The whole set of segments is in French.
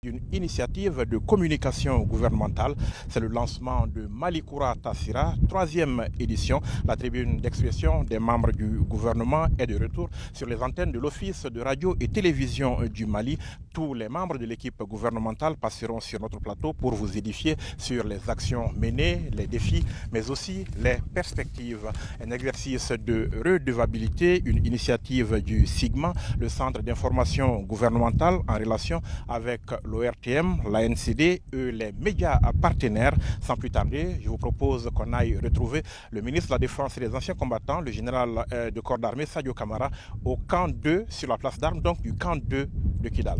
Une initiative de communication gouvernementale, c'est le lancement de Malikoura Tassira, 3e édition. La tribune d'expression des membres du gouvernement est de retour sur les antennes de l'Office de radio et télévision du Mali. Tous les membres de l'équipe gouvernementale passeront sur notre plateau pour vous édifier sur les actions menées, les défis, mais aussi les perspectives. Un exercice de redevabilité, une initiative du SIGMA, le Centre d'information gouvernementale en relation avec l'ORTM, l'ANCD et les médias partenaires. Sans plus tarder, je vous propose qu'on aille retrouver le ministre de la Défense et des anciens combattants, le général de corps d'armée Sadio Kamara, au camp 2 sur la place d'armes, donc du camp 2 de Kidal.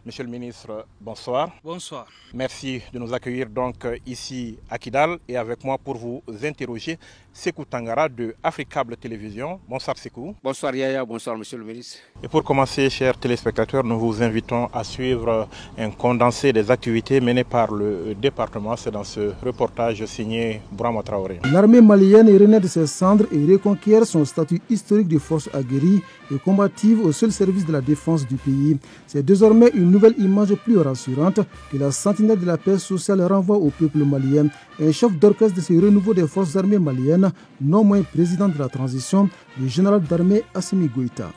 Monsieur le ministre, bonsoir. Bonsoir. Merci de nous accueillir donc ici à Kidal et avec moi pour vous interroger Sékou Tangara de Africable Télévision. Bonsoir Sékou. Bonsoir Yaya, bonsoir Monsieur le ministre. Et pour commencer, chers téléspectateurs, nous vous invitons à suivre un condensé des activités menées par le département. C'est dans ce reportage signé Bourama Traoré. L'armée malienne renaît de ses cendres et reconquiert son statut historique de force aguerrie et combative au seul service de la défense du pays. C'est désormais une nouvelle image plus rassurante que la sentinelle de la paix sociale renvoie au peuple malien. Un chef d'orchestre de ce renouveau des forces armées maliennes, non moins président de la transition, le général d'armée Assimi Goïta.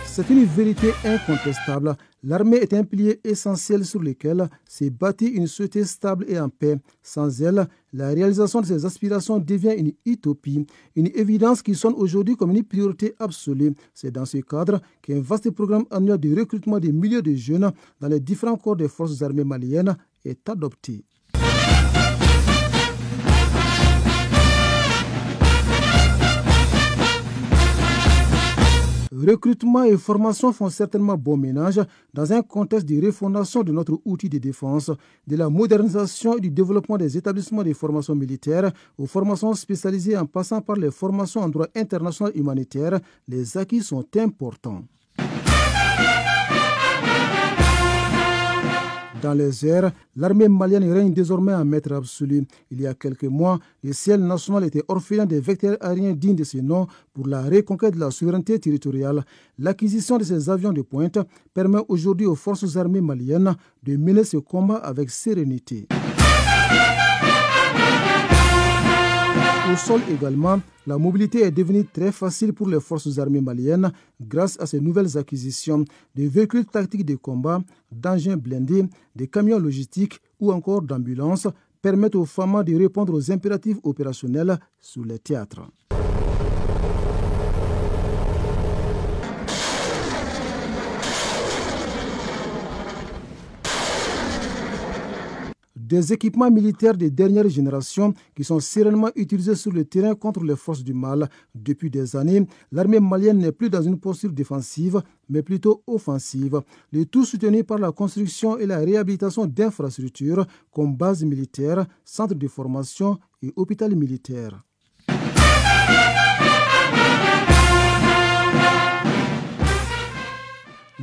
C'est une vérité incontestable. L'armée est un pilier essentiel sur lequel s'est bâtie une société stable et en paix. Sans elle, la réalisation de ses aspirations devient une utopie, une évidence qui sonne aujourd'hui comme une priorité absolue. C'est dans ce cadre qu'un vaste programme annuel de recrutement des milliers de jeunes dans les différents corps des forces armées maliennes est adopté. Recrutement et formation font certainement bon ménage dans un contexte de refondation de notre outil de défense, de la modernisation et du développement des établissements de formation militaire aux formations spécialisées en passant par les formations en droit international humanitaire. Les acquis sont importants. Dans les airs, l'armée malienne règne désormais en maître absolu. Il y a quelques mois, le ciel national était orphelin des vecteurs aériens dignes de ce nom pour la reconquête de la souveraineté territoriale. L'acquisition de ces avions de pointe permet aujourd'hui aux forces armées maliennes de mener ce combat avec sérénité. Au sol également, la mobilité est devenue très facile pour les forces armées maliennes grâce à ces nouvelles acquisitions. Des véhicules tactiques de combat, d'engins blindés, des camions logistiques ou encore d'ambulances permettent aux FAMA de répondre aux impératifs opérationnels sur les théâtres. Des équipements militaires de dernière génération qui sont sereinement utilisés sur le terrain contre les forces du mal. Depuis des années, l'armée malienne n'est plus dans une posture défensive, mais plutôt offensive. Le tout soutenu par la construction et la réhabilitation d'infrastructures comme bases militaires, centres de formation et hôpital militaire.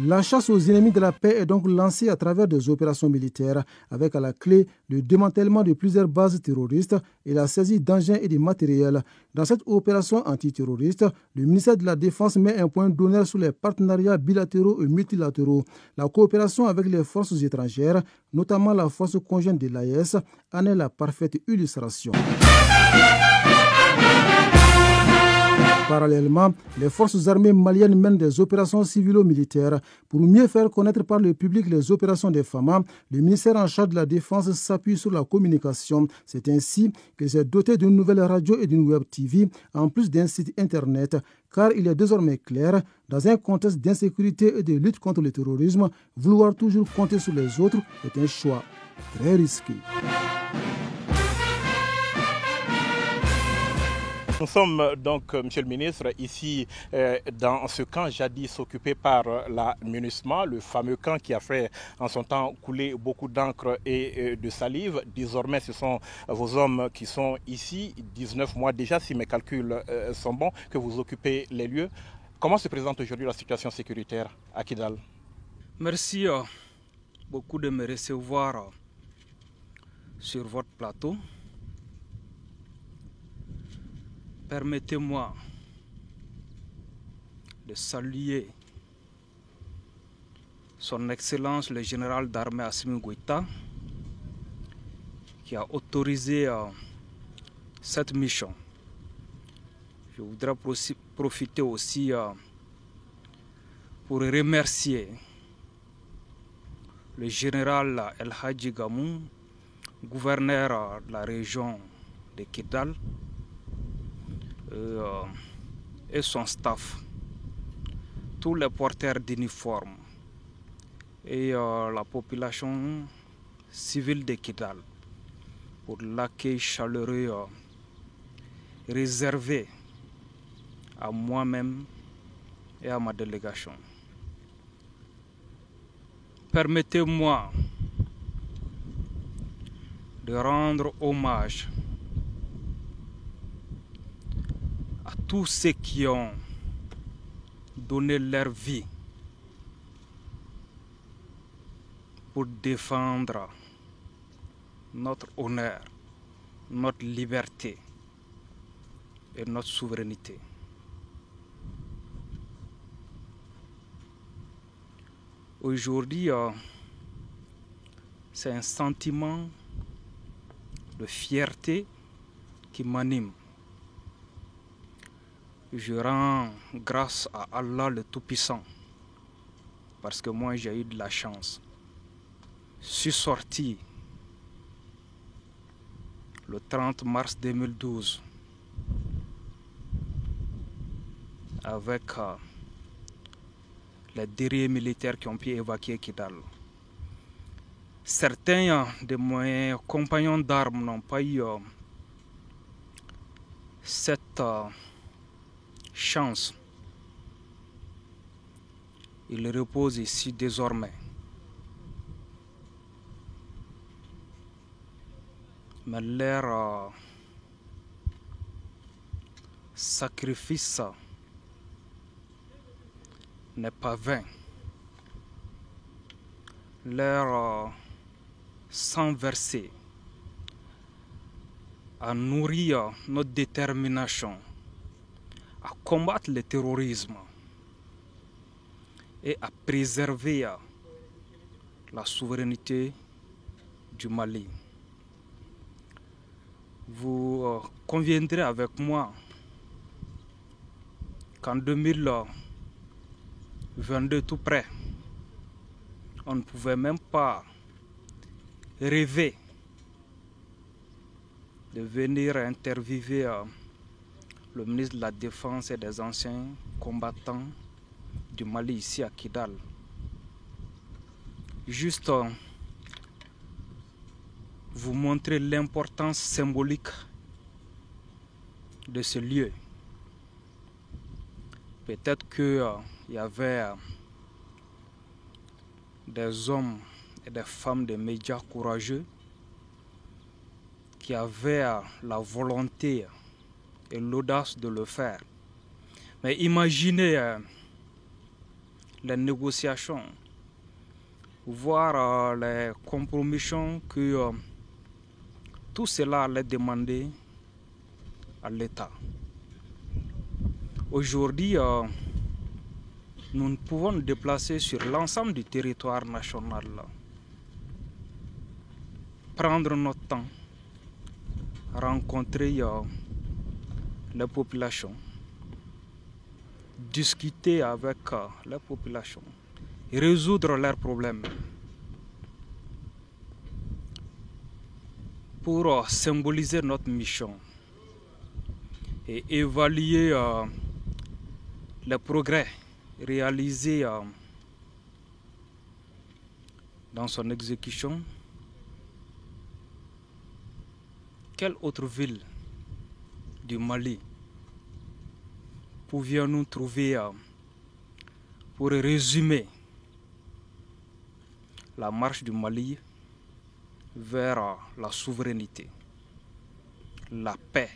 La chasse aux ennemis de la paix est donc lancée à travers des opérations militaires, avec à la clé le démantèlement de plusieurs bases terroristes et la saisie d'engins et de matériel. Dans cette opération antiterroriste, le ministère de la Défense met un point d'honneur sur les partenariats bilatéraux et multilatéraux. La coopération avec les forces étrangères, notamment la force conjointe de l'AES, en est la parfaite illustration. Parallèlement, les forces armées maliennes mènent des opérations civilo-militaires. Pour mieux faire connaître par le public les opérations des FAMA, le ministère en charge de la Défense s'appuie sur la communication. C'est ainsi qu'il s'est doté d'une nouvelle radio et d'une web TV, en plus d'un site internet. Car il est désormais clair, dans un contexte d'insécurité et de lutte contre le terrorisme, vouloir toujours compter sur les autres est un choix très risqué. Nous sommes donc, Monsieur le ministre, ici dans ce camp jadis occupé par la MINUSMA, le fameux camp qui a fait en son temps couler beaucoup d'encre et de salive. Désormais, ce sont vos hommes qui sont ici, 19 mois déjà, si mes calculs sont bons, que vous occupez les lieux. Comment se présente aujourd'hui la situation sécuritaire à Kidal? Merci beaucoup de me recevoir sur votre plateau. Permettez-moi de saluer Son Excellence le général d'armée Assimi Goïta qui a autorisé cette mission. Je voudrais profiter aussi pour remercier le général El Hadji Gamou, gouverneur de la région de Kidal, et son staff, tous les porteurs d'uniformes et la population civile de Kidal pour l'accueil chaleureux réservé à moi-même et à ma délégation. Permettez-moi de rendre hommage à tous ceux qui ont donné leur vie pour défendre notre honneur, notre liberté et notre souveraineté. Aujourd'hui, c'est un sentiment de fierté qui m'anime. Je rends grâce à Allah le Tout-Puissant parce que moi j'ai eu de la chance. Je suis sorti le 30 mars 2012 avec les guerriers militaires qui ont pu évacuer Kidal. Certains de mes compagnons d'armes n'ont pas eu cette chance. Ils reposent ici désormais. Mais leur sacrifice n'est pas vain. Leur sang versé a nourri notre détermination à combattre le terrorisme et à préserver la souveraineté du Mali. Vous conviendrez avec moi qu'en 2022 tout près, on ne pouvait même pas rêver de venir interviewer le ministre de la Défense et des anciens combattants du Mali ici à Kidal. Juste vous montrer l'importance symbolique de ce lieu. Peut-être qu'il y avait des hommes et des femmes de médias courageux qui avaient la volonté et l'audace de le faire. Mais imaginez les négociations, voir les compromissions que tout cela allait demander à l'État. Aujourd'hui, nous ne pouvons nous déplacer sur l'ensemble du territoire national. Prendre notre temps, rencontrer les populations, discuter avec les populations, résoudre leurs problèmes. Pour symboliser notre mission et évaluer les progrès réalisés dans son exécution. Quelle autre ville du Mali pouvions-nous trouver pour résumer la marche du Mali vers la souveraineté, la paix?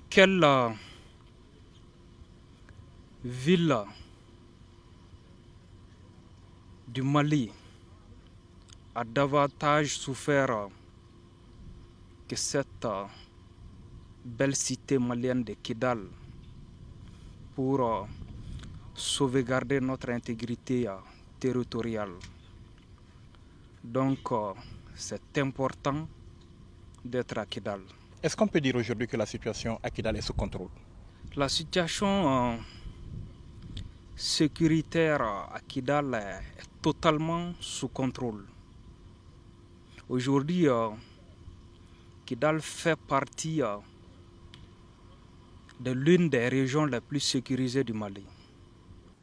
Quelle ville du Mali a davantage souffert que cette belle cité malienne de Kidal pour sauvegarder notre intégrité territoriale. Donc c'est important d'être à Kidal. Est-ce qu'on peut dire aujourd'hui que la situation à Kidal est sous contrôle? La situation sécuritaire à Kidal est totalement sous contrôle. Aujourd'hui, Kidal fait partie de l'une des régions les plus sécurisées du Mali.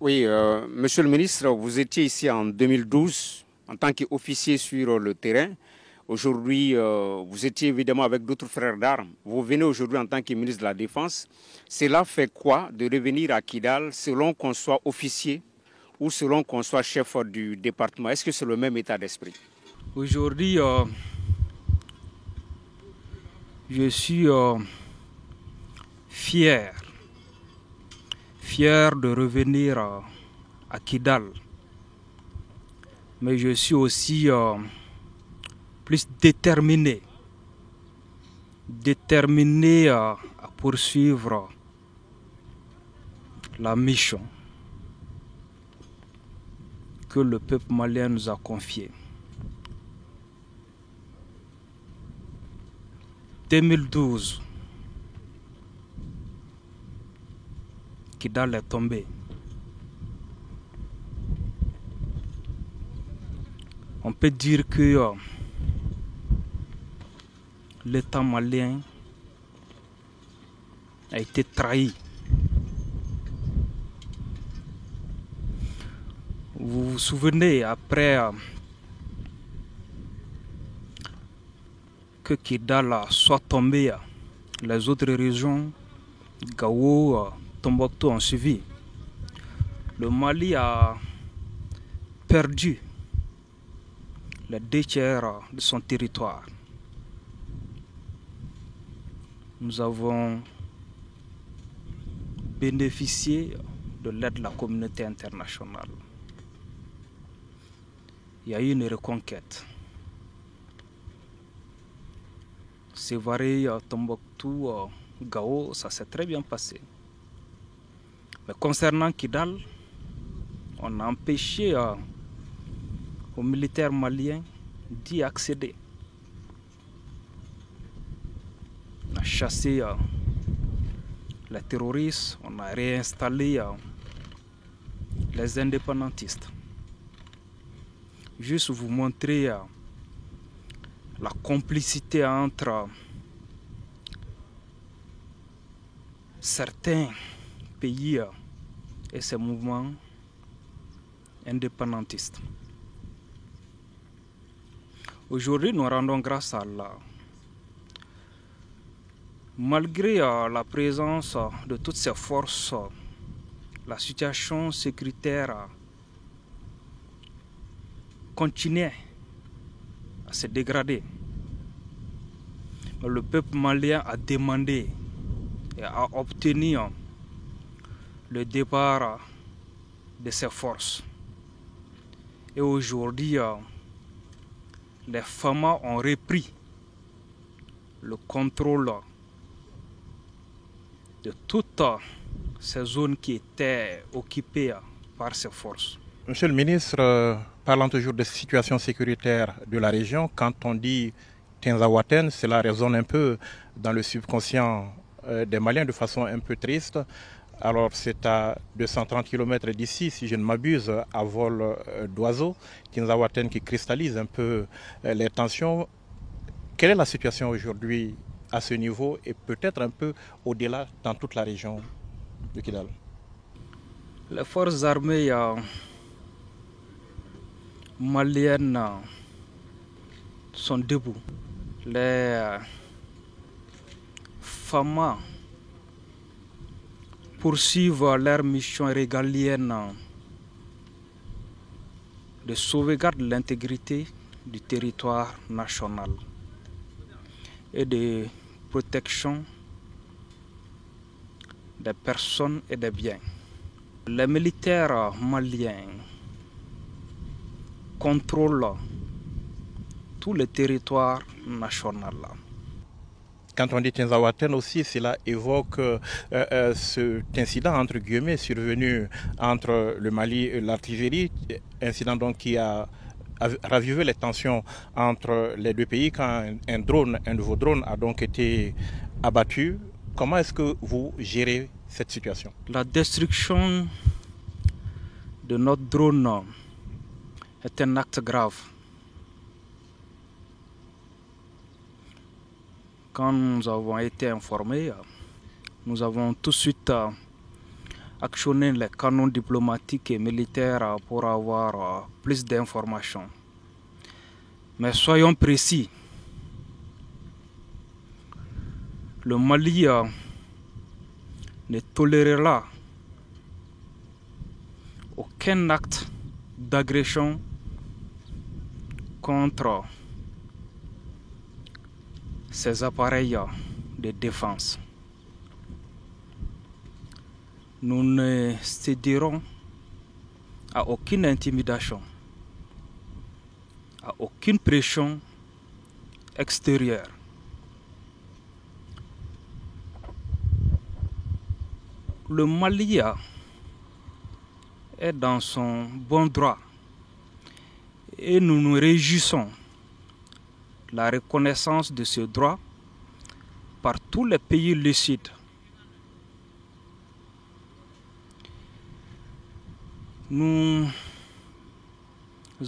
Oui, monsieur le ministre, vous étiez ici en 2012 en tant qu'officier sur le terrain. Aujourd'hui, vous étiez évidemment avec d'autres frères d'armes. Vous venez aujourd'hui en tant que ministre de la Défense. Cela fait quoi de revenir à Kidal selon qu'on soit officier ou selon qu'on soit chef du département? Est-ce que c'est le même état d'esprit? Aujourd'hui, je suis fier de revenir à Kidal. Mais je suis aussi plus déterminé à poursuivre la mission que le peuple malien nous a confiée. 2012, Kidal est tombé. On peut dire que l'État malien a été trahi. Vous vous souvenez, après que Kidal soit tombé, les autres régions, Gao, Tombouctou ont suivi. Le Mali a perdu les 2/3 de son territoire. Nous avons bénéficié de l'aide de la communauté internationale. Il y a eu une reconquête. Sévaré, Tombouctou, Gao, ça s'est très bien passé. Mais concernant Kidal, on a empêché aux militaires maliens d'y accéder. On a chassé les terroristes, on a réinstallé les indépendantistes. Juste vous montrer la complicité entre certains pays et ces mouvements indépendantistes. Aujourd'hui, nous rendons grâce à Allah. Malgré la présence de toutes ces forces, la situation sécuritaire continuait à se dégrader. Le peuple malien a demandé et a obtenu le départ de ces forces. Et aujourd'hui, les FAMA ont repris le contrôle de toutes ces zones qui étaient occupées par ces forces. Monsieur le ministre, parlant toujours de situation sécuritaire de la région, quand on dit Tinzaouaten, cela résonne un peu dans le subconscient des Maliens de façon un peu triste. Alors c'est à 230 km d'ici, si je ne m'abuse, à vol d'oiseaux, Tinzaouaten qui cristallise un peu les tensions. Quelle est la situation aujourd'hui à ce niveau et peut-être un peu au-delà dans toute la région de Kidal? Les forces armées maliennes sont debout. Les FAMA poursuivent leur mission régalienne de sauvegarde de l'intégrité du territoire national et de protection des personnes et des biens. Les militaires maliens contrôle tout le territoire national. Quand on dit Tinzaouaten aussi, cela évoque cet incident entre guillemets survenu entre le Mali et l'Algérie, incident donc qui a ravivé les tensions entre les deux pays quand un de vos drones a donc été abattu. Comment est-ce que vous gérez cette situation? La destruction de notre drone est un acte grave. Quand nous avons été informés, nous avons tout de suite actionné les canons diplomatiques et militaires pour avoir plus d'informations. Mais soyons précis, le Mali ne tolérera aucun acte d'agression contre ces appareils de défense. Nous ne céderons à aucune intimidation, à aucune pression extérieure. Le Mali est dans son bon droit et nous nous réjouissons de la reconnaissance de ce droit par tous les pays lucides. Nous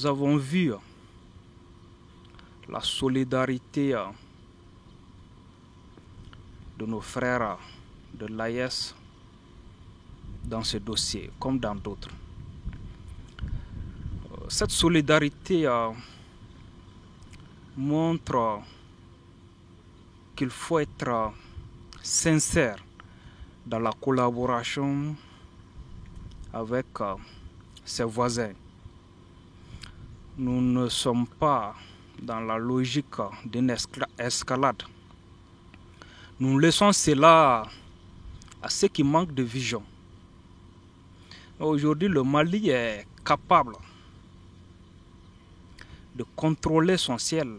avons vu la solidarité de nos frères de l'AES dans ce dossier, comme dans d'autres. Cette solidarité montre qu'il faut être sincère dans la collaboration avec ses voisins. Nous ne sommes pas dans la logique d'une escalade. Nous laissons cela à ceux qui manquent de vision. Aujourd'hui, le Mali est capable de contrôler son ciel.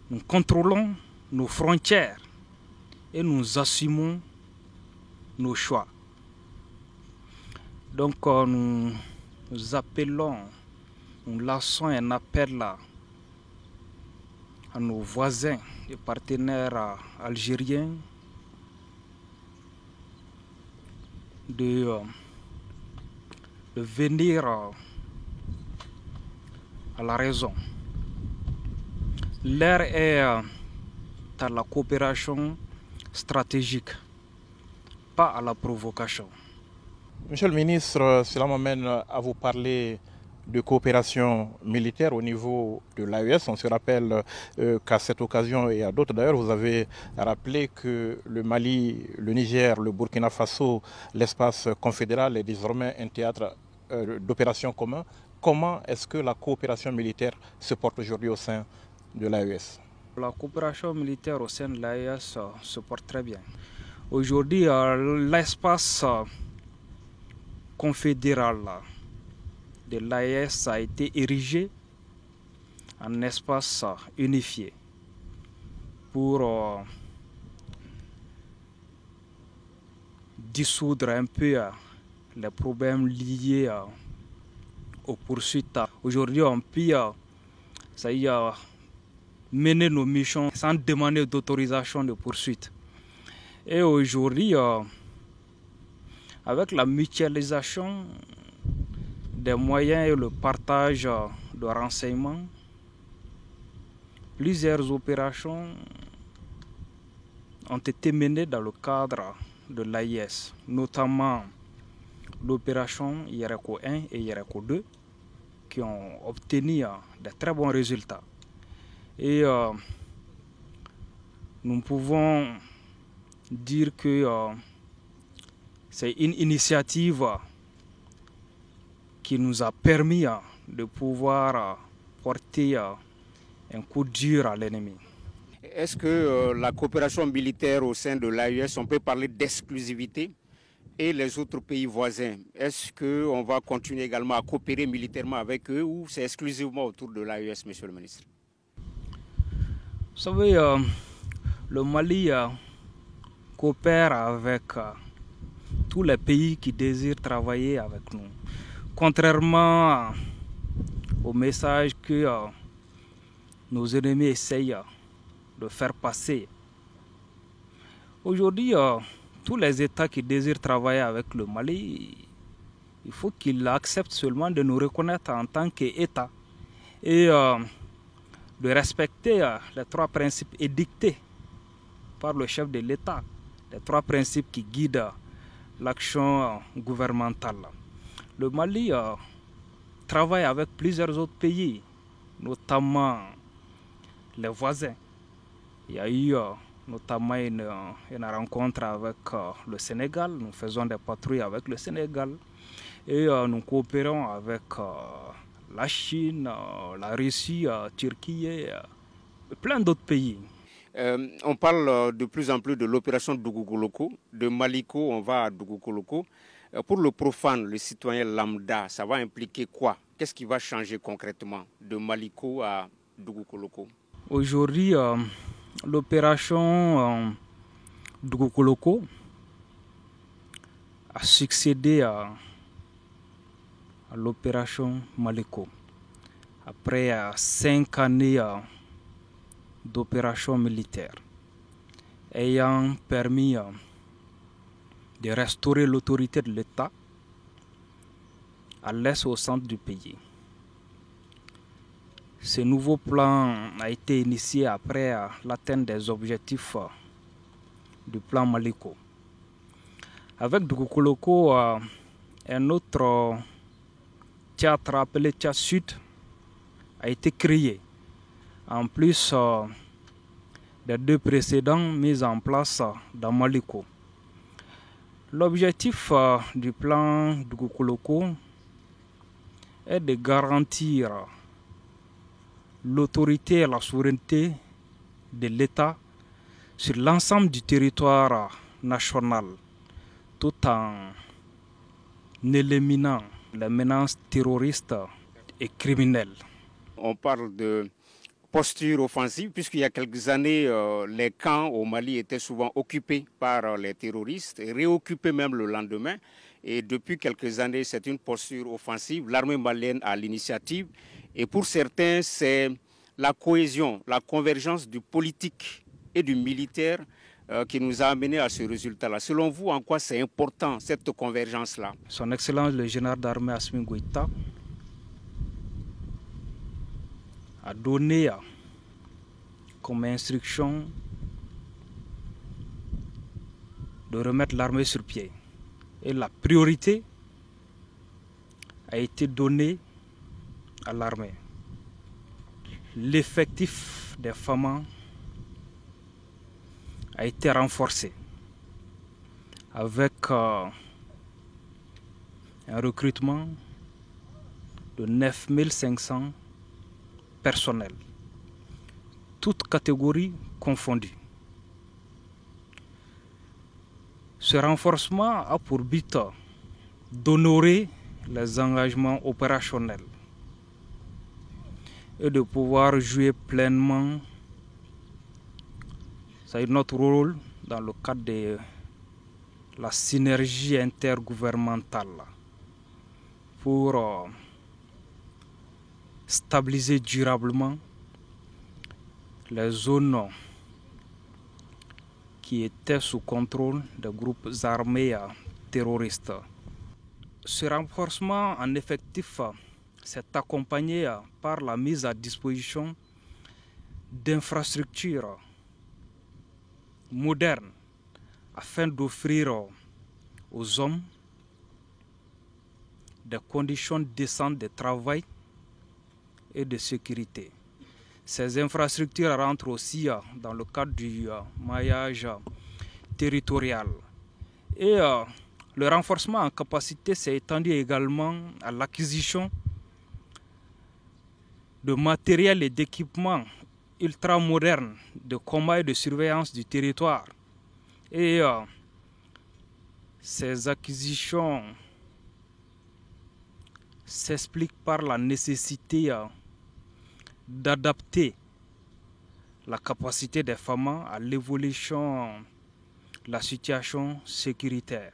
Nous contrôlons nos frontières et nous assumons nos choix. Donc nous appelons, nous lançons un appel à nos voisins et partenaires algériens de venir à la raison. L'heure est à la coopération stratégique, pas à la provocation. Monsieur le ministre, cela m'amène à vous parler de coopération militaire au niveau de l'AES. On se rappelle qu'à cette occasion et à d'autres d'ailleurs, vous avez rappelé que le Mali, le Niger, le Burkina Faso, l'espace confédéral est désormais un théâtre d'opérations communs. Comment est-ce que la coopération militaire se porte aujourd'hui au sein de l'AES? La coopération militaire au sein de l'AES se porte très bien. Aujourd'hui, l'espace confédéral de l'AES a été érigé en espace unifié pour dissoudre un peu les problèmes liés aux poursuites. Aujourd'hui, on peut mener nos missions sans demander d'autorisation de poursuite. Et aujourd'hui, avec la mutualisation des moyens et le partage de renseignements, plusieurs opérations ont été menées dans le cadre de l'AES, notamment l'opération Yereko 1 et Yereko 2, qui ont obtenu de très bons résultats. Et nous pouvons dire que c'est une initiative qui nous a permis de pouvoir porter un coup dur à l'ennemi. Est-ce que la coopération militaire au sein de l'AES, on peut parler d'exclusivité? et les autres pays voisins, est-ce qu'on va continuer également à coopérer militairement avec eux ou c'est exclusivement autour de l'AES, monsieur le ministre? Vous savez, le Mali coopère avec tous les pays qui désirent travailler avec nous. Contrairement au message que nos ennemis essayent de faire passer. Aujourd'hui, tous les États qui désirent travailler avec le Mali, il faut qu'ils acceptent seulement de nous reconnaître en tant qu'État et de respecter les 3 principes édictés par le chef de l'État, les 3 principes qui guident l'action gouvernementale. Le Mali travaille avec plusieurs autres pays, notamment les voisins. Il y a eu notamment une rencontre avec le Sénégal. Nous faisons des patrouilles avec le Sénégal et nous coopérons avec la Chine, la Russie, la Turquie et plein d'autres pays. On parle de plus en plus de l'opération Dougoukoloko. De Maliko, on va à Dougoukoloko. Pour le profane, le citoyen lambda, ça va impliquer quoi? Qu'est-ce qui va changer concrètement de Maliko à Dougoukoloko? Aujourd'hui, l'opération Dougoukoloko a succédé à l'opération Maliko. Après 5 années d'opération militaire ayant permis de restaurer l'autorité de l'État à l'est et au centre du pays. Ce nouveau plan a été initié après l'atteinte des objectifs du plan Maliko. Avec Dougoukoloko, un autre théâtre appelé Théâtre Sud a été créé, en plus des 2 précédents mis en place dans Maliko. L'objectif du plan Dougoukoloko est de garantir l'autorité et la souveraineté de l'État sur l'ensemble du territoire national, tout en éliminant les menaces terroristes et criminelles. On parle de posture offensive, puisqu'il y a quelques années, les camps au Mali étaient souvent occupés par les terroristes, et réoccupés même le lendemain. Et depuis quelques années, c'est une posture offensive. L'armée malienne a l'initiative. Et pour certains, c'est la cohésion, la convergence du politique et du militaire qui nous a amené à ce résultat-là. Selon vous, en quoi c'est important, cette convergence-là? Son Excellence le général d'armée Assimi Goïta a donné comme instruction de remettre l'armée sur pied. Et la priorité a été donnée à l'armée. L'effectif des FAMA a été renforcé avec un recrutement de 9500 personnels, toutes catégories confondues. Ce renforcement a pour but d'honorer les engagements opérationnels et de pouvoir jouer pleinement notre rôle dans le cadre de la synergie intergouvernementale pour stabiliser durablement les zones qui étaient sous contrôle des groupes armés terroristes. Ce renforcement en effectif s'est accompagné par la mise à disposition d'infrastructures modernes afin d'offrir aux hommes des conditions décentes de travail et de sécurité. Ces infrastructures rentrent aussi dans le cadre du maillage territorial. Et le renforcement en capacité s'est étendu également à l'acquisition de matériel et d'équipements ultramodernes de combat et de surveillance du territoire et Ces acquisitions s'expliquent par la nécessité d'adapter la capacité des femmes à l'évolution de la situation sécuritaire.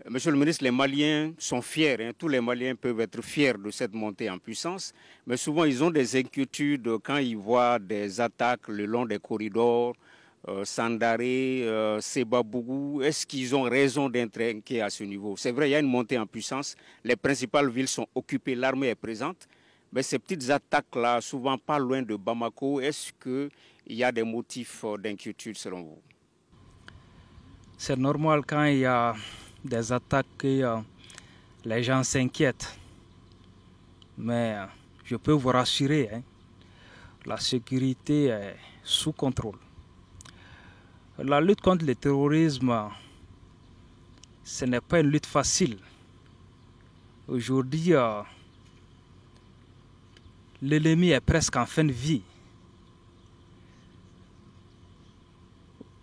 Monsieur le ministre, les Maliens sont fiers, hein. Tous les Maliens peuvent être fiers de cette montée en puissance, mais souvent ils ont des inquiétudes quand ils voient des attaques le long des corridors, Sandaré, Sebabougou. Est-ce qu'ils ont raison d'être inquiets à ce niveau? C'est vrai, il y a une montée en puissance, les principales villes sont occupées, l'armée est présente, mais ces petites attaques-là, souvent pas loin de Bamako, est-ce qu'il y a des motifs d'inquiétude selon vous? C'est normal quand il y a des attaques que les gens s'inquiètent. Mais je peux vous rassurer, hein, la sécurité est sous contrôle. La lutte contre le terrorisme, ce n'est pas une lutte facile. Aujourd'hui, l'ennemi est presque en fin de vie.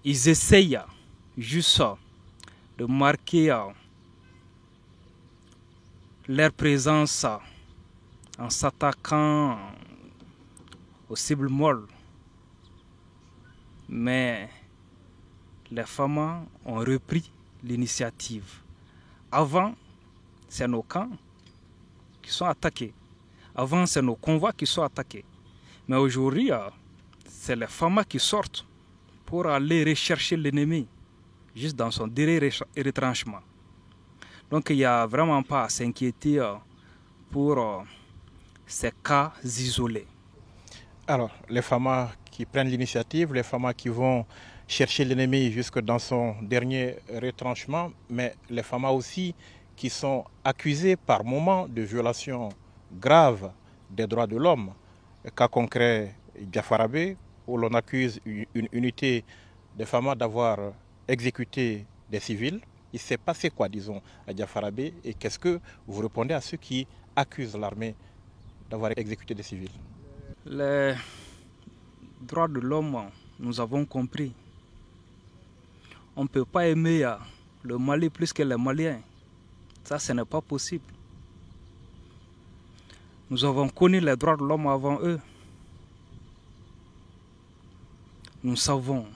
Ils essayent juste de marquer leur présence en s'attaquant aux cibles molles. Mais les femmes ont repris l'initiative. Avant, c'est nos camps qui sont attaqués. Avant, c'est nos convois qui sont attaqués. Mais aujourd'hui, c'est les femmes qui sortent pour aller rechercher l'ennemi, juste dans son dernier retranchement. Donc il n'y a vraiment pas à s'inquiéter pour ces cas isolés. Alors, les FAMA qui prennent l'initiative, les FAMA qui vont chercher l'ennemi jusque dans son dernier retranchement, mais les FAMA aussi qui sont accusés par moments de violations graves des droits de l'homme. Cas concret, Diafarabé, où l'on accuse une unité des FAMA d'avoir exécuté des civils. Il s'est passé quoi, disons, à Diafarabé, et qu'est-ce que vous répondez à ceux qui accusent l'armée d'avoir exécuté des civils? Les droits de l'homme, nous avons compris. On ne peut pas aimer le Mali plus que les Maliens. Ça, ce n'est pas possible. Nous avons connu les droits de l'homme avant eux. Nous savons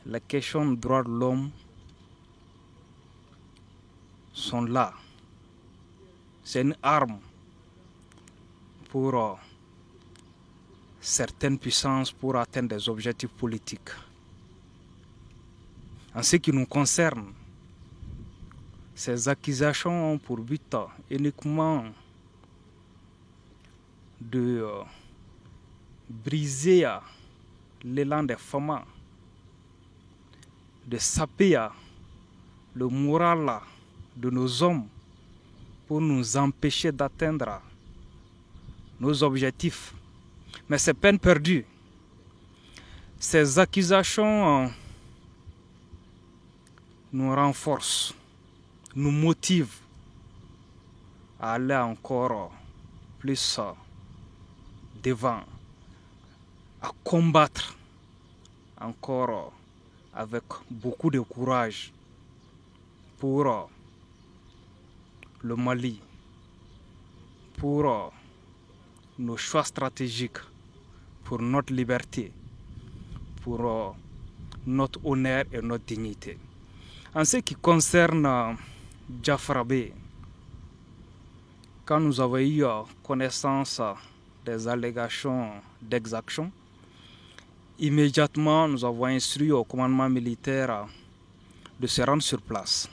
les questions de droits de l'homme sont là. C'est une arme pour certaines puissances pour atteindre des objectifs politiques. En ce qui nous concerne, ces accusations ont pour but uniquement de briser l'élan des femmes, de saper le moral de nos hommes pour nous empêcher d'atteindre nos objectifs. Mais c'est peine perdue. Ces accusations nous renforcent, nous motivent à aller encore plus devant, à combattre encore avec beaucoup de courage pour le Mali, pour nos choix stratégiques, pour notre liberté, pour notre honneur et notre dignité. En ce qui concerne Diafarabé, quand nous avons eu connaissance des allégations d'exaction, immédiatement nous avons instruit au commandement militaire de se rendre sur place.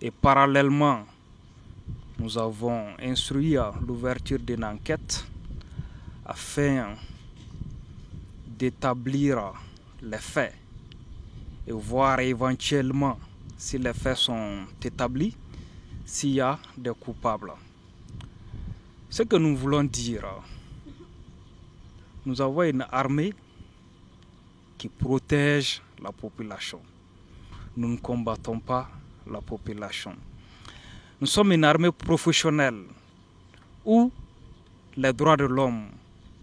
Et parallèlement, nous avons instruit l'ouverture d'une enquête afin d'établir les faits et voir éventuellement si les faits sont établis, s'il y a des coupables. Ce que nous voulons dire, nous avons une armée qui protège la population. Nous ne combattons pas la population. Nous sommes une armée professionnelle où les droits de l'homme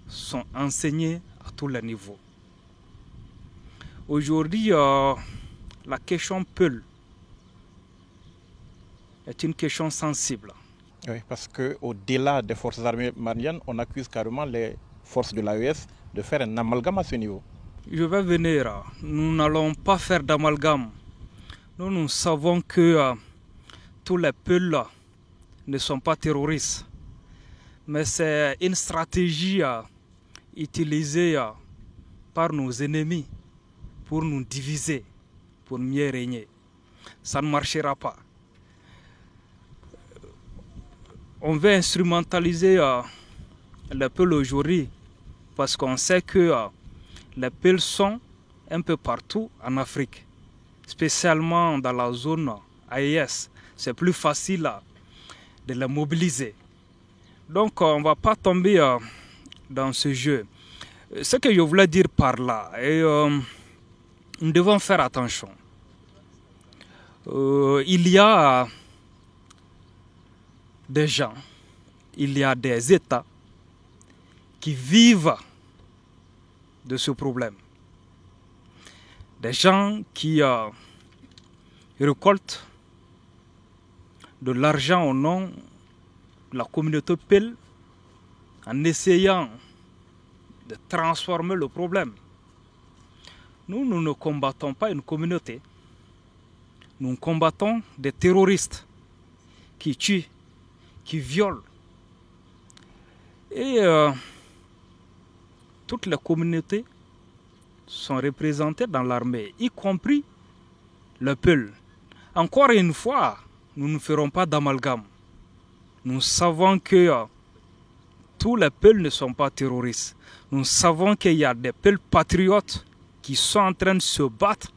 sont enseignés à tous les niveaux. Aujourd'hui, la question Peul est une question sensible. Oui, parce qu'au-delà des forces armées maliennes, on accuse carrément les forces de l'AES de faire un amalgame à ce niveau. Je vais venir. Nous n'allons pas faire d'amalgame. Nous savons que tous les Peuls ne sont pas terroristes. Mais c'est une stratégie utilisée par nos ennemis pour nous diviser, pour mieux régner. Ça ne marchera pas. On veut instrumentaliser les Peuls aujourd'hui parce qu'on sait que les Peuls sont un peu partout en Afrique, spécialement dans la zone AES. C'est plus facile de les mobiliser. Donc on ne va pas tomber dans ce jeu. Ce que je voulais dire par là, nous devons faire attention. Il y a des gens, il y a des États qui vivent de ce problème. Des gens qui récoltent de l'argent au nom de la communauté Peul en essayant de transformer le problème. Nous ne combattons pas une communauté. Nous combattons des terroristes qui tuent, qui violent. Et toutes les communautés sont représentées dans l'armée, y compris le Peul. Encore une fois, nous ne ferons pas d'amalgame. Nous savons que tous les Peuls ne sont pas terroristes. Nous savons qu'il y a des Peuls patriotes qui sont en train de se battre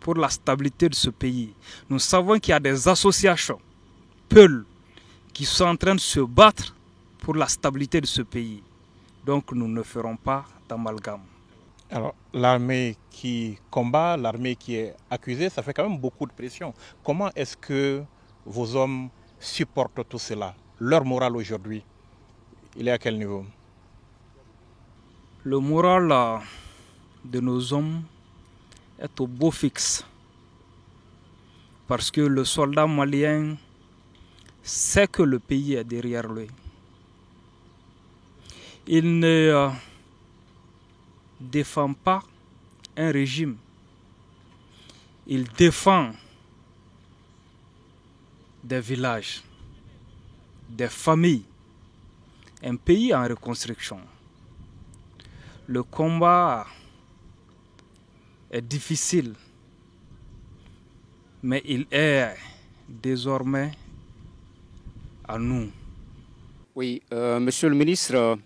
pour la stabilité de ce pays. Nous savons qu'il y a des associations Peuls qui sont en train de se battre pour la stabilité de ce pays. Donc nous ne ferons pas d'amalgame. Alors, l'armée qui combat, l'armée qui est accusée, ça fait quand même beaucoup de pression. Comment est-ce que vos hommes supportent tout cela? Leur moral aujourd'hui, il est à quel niveau? Le moral de nos hommes est au beau fixe. Parce que le soldat malien sait que le pays est derrière lui. Il ne défend pas un régime. Il défend des villages, des familles, un pays en reconstruction. Le combat est difficile, mais il est désormais à nous. Oui, monsieur le ministre,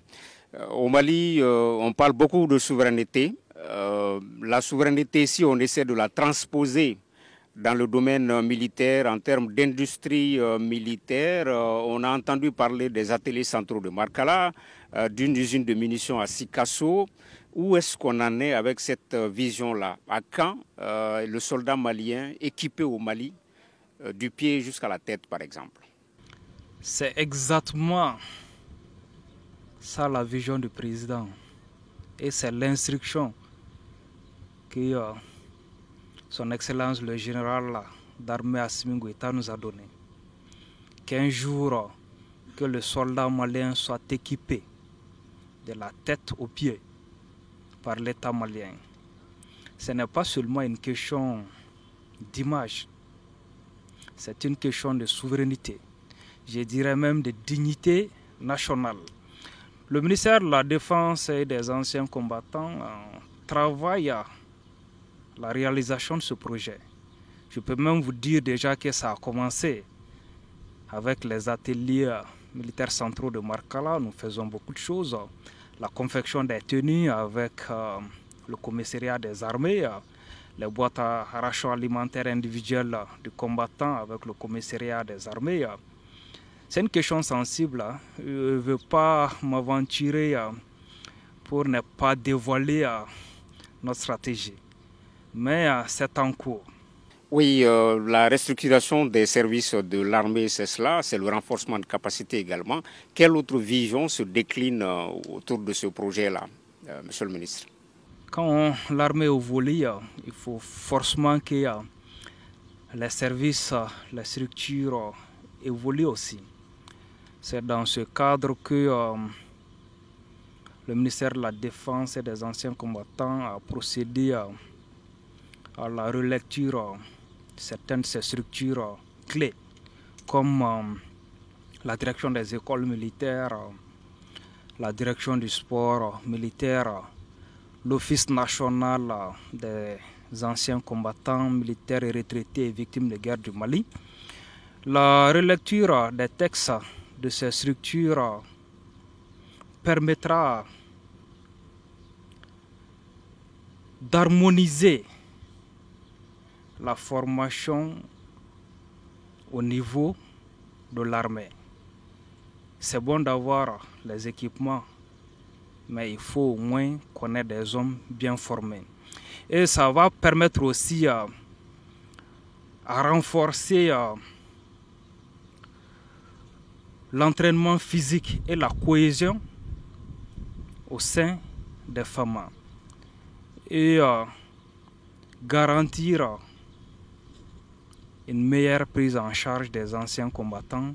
au Mali, on parle beaucoup de souveraineté. La souveraineté, si on essaie de la transposer dans le domaine militaire, en termes d'industrie militaire, on a entendu parler des ateliers centraux de Markala, d'une usine de munitions à Sikasso. Où est-ce qu'on en est avec cette vision-là? À quand le soldat malien équipé au Mali, du pied jusqu'à la tête par exemple? C'est exactement ça la vision du président. Et c'est l'instruction que son Excellence le général d'armée Assimi Goïta nous a donné. Qu'un jour, que le soldat malien soit équipé de la tête aux pieds par l'État malien. Ce n'est pas seulement une question d'image, c'est une question de souveraineté, je dirais même de dignité nationale. Le ministère de la Défense et des anciens combattants travaille à la réalisation de ce projet. Je peux même vous dire déjà que ça a commencé avec les ateliers militaires centraux de Markala. Nous faisons beaucoup de choses. La confection des tenues avec le commissariat des armées, les boîtes à ration alimentaire individuelles du combattant avec le commissariat des armées. C'est une question sensible. Je ne veux pas m'aventurer pour ne pas dévoiler notre stratégie. Mais c'est en cours. Oui, la restructuration des services de l'armée, c'est cela, c'est le renforcement de capacité également. Quelle autre vision se décline autour de ce projet-là, monsieur le ministre? Quand l'armée évolue, il faut forcément que les services, les structures évoluent aussi. C'est dans ce cadre que le ministère de la Défense et des anciens combattants a procédé à la relecture de certaines de ces structures clés, comme la direction des écoles militaires, la direction du sport militaire, l'Office national des anciens combattants militaires et retraités et victimes de guerre du Mali. La relecture des textes de ces structures permettra d'harmoniser la formation au niveau de l'armée. C'est bon d'avoir les équipements, mais il faut au moins connaître des hommes bien formés. Et ça va permettre aussi à renforcer l'entraînement physique et la cohésion au sein des femmes et garantir une meilleure prise en charge des anciens combattants,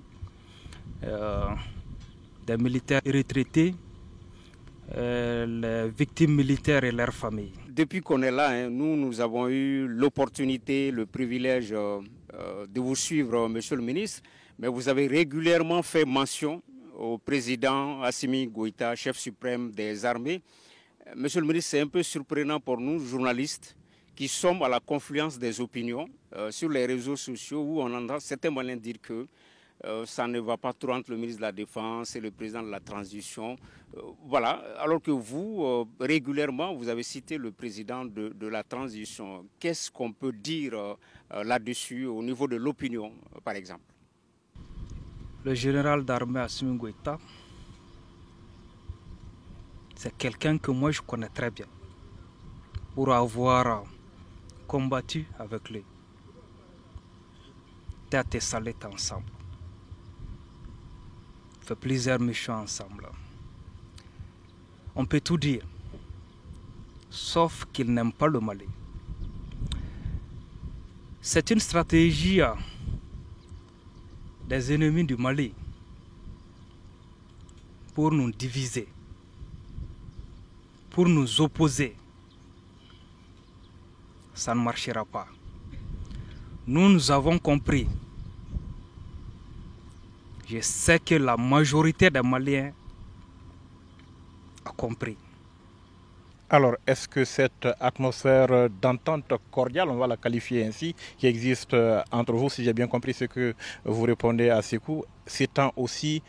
des militaires retraités, les victimes militaires et leurs familles. Depuis qu'on est là, nous avons eu l'opportunité, le privilège de vous suivre, Monsieur le ministre, mais vous avez régulièrement fait mention au président Assimi Goïta, chef suprême des armées. Monsieur le ministre, c'est un peu surprenant pour nous, journalistes, qui sommes à la confluence des opinions sur les réseaux sociaux où on entend certains Maliens dire que ça ne va pas trop entre le ministre de la Défense et le président de la transition. Voilà, alors que vous, régulièrement, vous avez cité le président de la transition. Qu'est-ce qu'on peut dire là-dessus au niveau de l'opinion, par exemple? Le général d'armée Assimi Goïta, c'est quelqu'un que moi je connais très bien pour avoir combattu avec lui. Tête et salette ensemble. Fait plusieurs missions ensemble. On peut tout dire, sauf qu'il n'aime pas le Mali. C'est une stratégie des ennemis du Mali pour nous diviser, pour nous opposer. Ça ne marchera pas. Nous avons compris. Je sais que la majorité des Maliens a compris. Alors, est-ce que cette atmosphère d'entente cordiale, on va la qualifier ainsi, qui existe entre vous, si j'ai bien compris ce que vous répondez à Sékou, s'étend aussi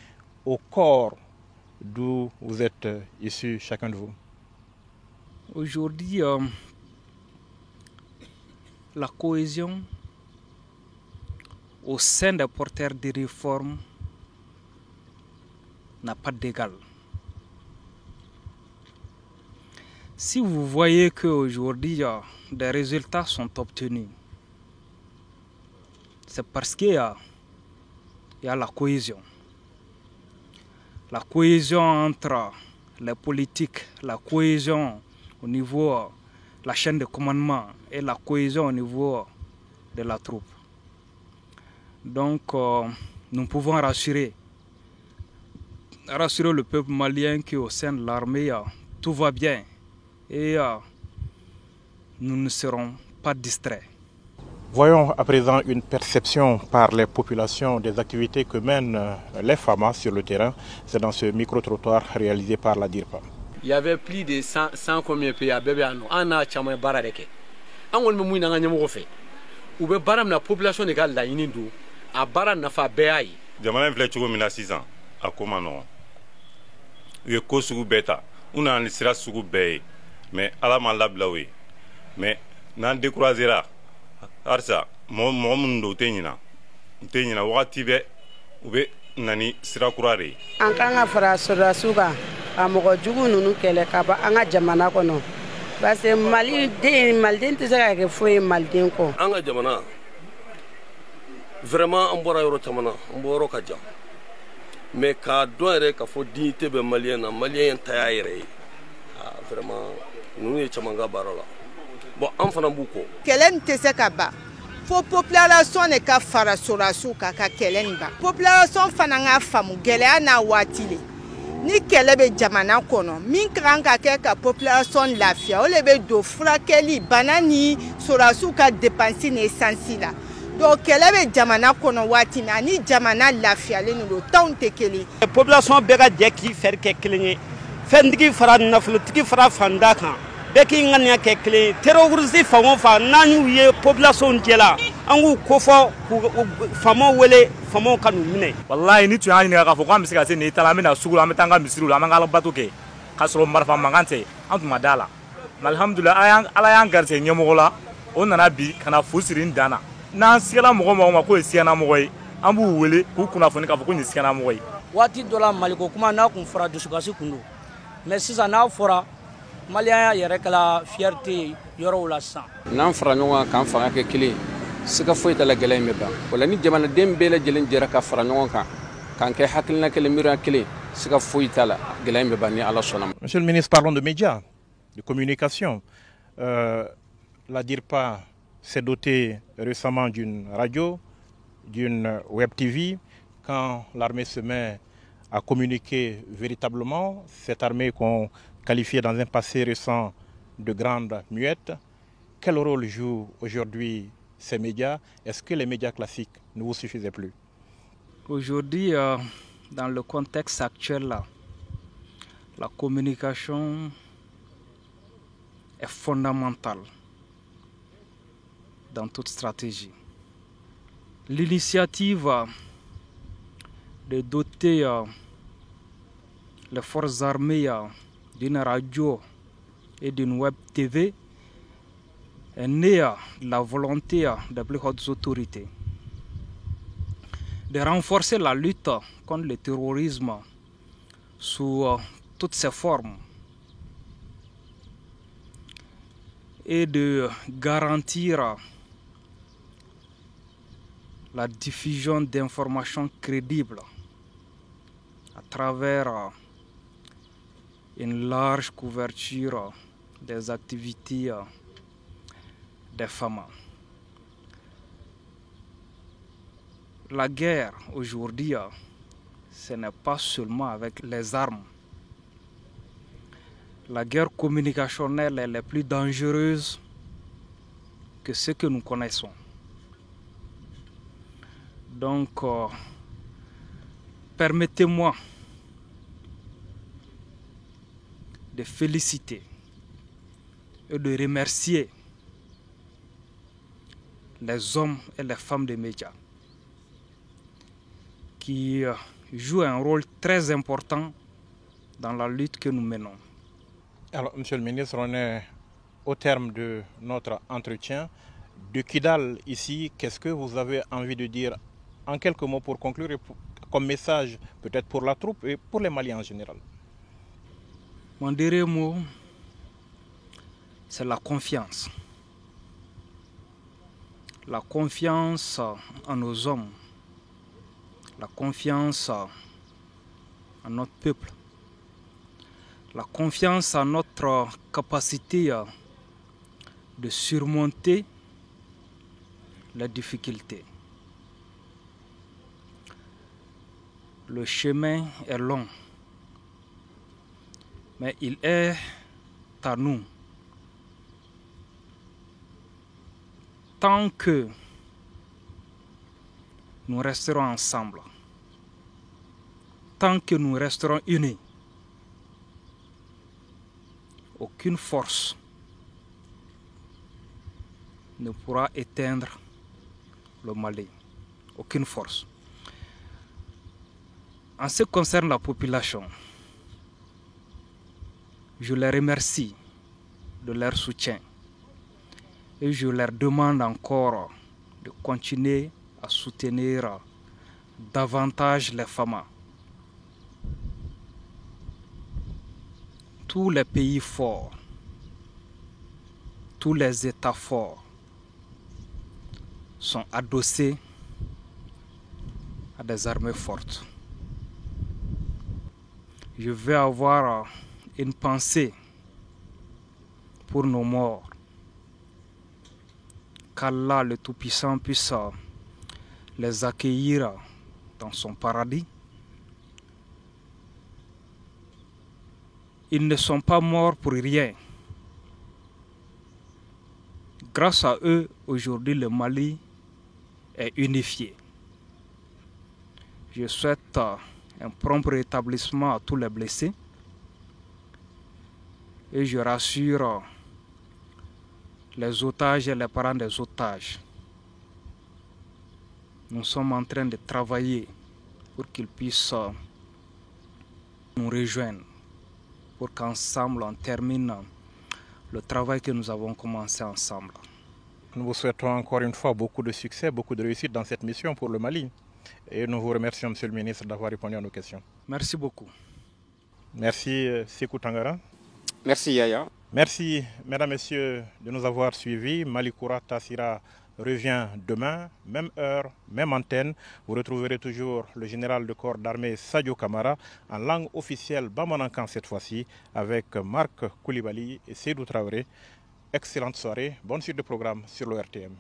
au corps d'où vous êtes issus, chacun de vous? Aujourd'hui, la cohésion au sein des porteurs des réformes n'a pas d'égal. Si vous voyez qu'aujourd'hui des résultats sont obtenus, c'est parce qu'il y a la cohésion. La cohésion entre les politiques, la cohésion au niveau de la chaîne de commandement et la cohésion au niveau de la troupe. Donc nous pouvons rassurer le peuple malien qu'au sein de l'armée, tout va bien. Et nous ne serons pas distraits. Voyons à présent une perception par les populations des activités que mènent les FAMA sur le terrain. C'est dans ce micro-trottoir réalisé par la DIRPA. Il y avait plus de 100 combien de pays à bébé. On a chamé barareke. On a mis un gagnant fait. Ou bien baram la population de la inindu a baran na fa béaï. Jamana village ko mina 6 ans à comment ye ko sugu beta una ni sira sugu be mais ala ma lablawe mais nan découragera arsa mo mun do tenyina wakati be ube nani sira kurare an kan ka fara sura a mɔgɔ jugu nunu kɛlɛ ka ba an ka jamana kɔnɔ parce que maliden tɛ se ka kɛ foyi maliden kɔ an ka jamana vraiment an bɔra yɔrɔ caman na an bɔ yɔrɔ ka jan mais k'a dɔn yɛrɛ k'a fɔ dignité bɛ malien na malien ta y'a yɛrɛ ye vraiment ninnu ye caman ka baara la bon an fana b'u kɔ. Kɛlɛ nin tɛ se ka ban fo population de ka fara sɔrɔdasiw kan ka kɛlɛ nin ban population fana ka faamu gɛlɛya n'a waati le ni kɛlɛ bɛ jamana kɔnɔ min ka kan ka kɛ ka population lafiya o le bɛ don furakɛli bana ni sɔrɔdasiw ka dépense ni essence la donc kɛlɛ bɛ jamana kɔnɔ waati min ani jamana lafiyalen don tɔnw tɛ kelen. population bɛɛ ka jɛ k'i fɛɛrɛ kɛ kelen ye fɛntigi fara nafolotigi fara fanda kan bɛɛ k'i ŋaniya kɛ kelen ye terroriste fan o fan n'an y'u ye population jɛla an k'u kofɔ k'u faamaw wele faamaw ka n'u minɛ. walayi ni tun y'a ɲininka k'a fɔ k'an bɛ se ka se nin ta la an bɛ na sugu la an bɛ taa an ka misiriw la an bɛ an ka bato kɛ k'a sɔrɔ marifa mankan tɛ an tun ma da la mais alhamdulilayi ala y'an garisɛgɛ ɲɛmɔgɔ la o nana bi ka na fu siri n dan na n'an sigala mɔgɔ mɔgɔ ma k'o ye siyanamɔgɔ ye an b'u wele k'u kunnafoni k'a fɔ ko nin ye siyanamɔgɔ ye. waati dɔ la maliko kuma n'a kun fɔra dusukasi kun don mais sisan n'a fɔra maliyɛnya yɛrɛ kɛla fierté ye yɔrɔw la sisan. n'an fara ɲɔgɔn kan k'an fanga kɛ kelen siga foyi t'a la gɛlɛya in bɛ ban o la ni jamanaden bɛɛ lajɛlen jɛra ka fara ɲɔgɔn kan k'an kɛ hakilina kelen miiriya kelen siga foyi t'a la gɛlɛya in bɛ ban ni ala sɔnna ma. Monsieur le ministre, parlons de médias, de communication. La DIRPA s'est dotée récemment d'une radio, d'une web TV. Quand l'armée se met à communiquer véritablement, cette armée qu'on qualifiait dans un passé récent de grande muette, quel rôle jouent aujourd'hui ces médias? Est-ce que les médias classiques ne vous suffisaient plus? Aujourd'hui, dans le contexte actuel, là, la communication est fondamentale dans toute stratégie. L'initiative de doter les forces armées d'une radio et d'une web TV est née de la volonté des plus hautes autorités de renforcer la lutte contre le terrorisme sous toutes ses formes et de garantir la diffusion d'informations crédibles à travers une large couverture des activités des femmes. La guerre aujourd'hui, ce n'est pas seulement avec les armes. La guerre communicationnelle est la plus dangereuse que ce que nous connaissons. Donc, permettez-moi de féliciter et de remercier les hommes et les femmes des médias qui jouent un rôle très important dans la lutte que nous menons. Alors, Monsieur le ministre, on est au terme de notre entretien. De Kidal, ici, qu'est-ce que vous avez envie de dire en quelques mots pour conclure et comme message peut-être pour la troupe et pour les Maliens en général? Mon dernier mot, c'est la confiance. La confiance en nos hommes, la confiance en notre peuple, la confiance en notre capacité de surmonter les difficultés. Le chemin est long, mais il est à nous. Tant que nous resterons ensemble, tant que nous resterons unis, aucune force ne pourra éteindre le Mali. Aucune force. En ce qui concerne la population, je les remercie de leur soutien et je leur demande encore de continuer à soutenir davantage les femmes. Tous les pays forts, tous les États forts sont adossés à des armées fortes. Je vais avoir une pensée pour nos morts. Qu'Allah le Tout-Puissant puisse les accueillir dans son paradis. Ils ne sont pas morts pour rien. Grâce à eux, aujourd'hui, le Mali est unifié. Je souhaite un prompt rétablissement à tous les blessés et je rassure les otages et les parents des otages. Nous sommes en train de travailler pour qu'ils puissent nous rejoindre, pour qu'ensemble on termine le travail que nous avons commencé ensemble. Nous vous souhaitons encore une fois beaucoup de succès, beaucoup de réussite dans cette mission pour le Mali. Et nous vous remercions, Monsieur le ministre, d'avoir répondu à nos questions. Merci beaucoup. Merci, Sékou Tangara. Merci, Yaya. Merci, mesdames, messieurs, de nous avoir suivis. Malikoura Tassira revient demain, même heure, même antenne. Vous retrouverez toujours le général de corps d'armée Sadio Kamara en langue officielle Bamanankan cette fois-ci avec Marc Koulibaly et Seydou Traoré. Excellente soirée, bonne suite de programme sur l'ORTM.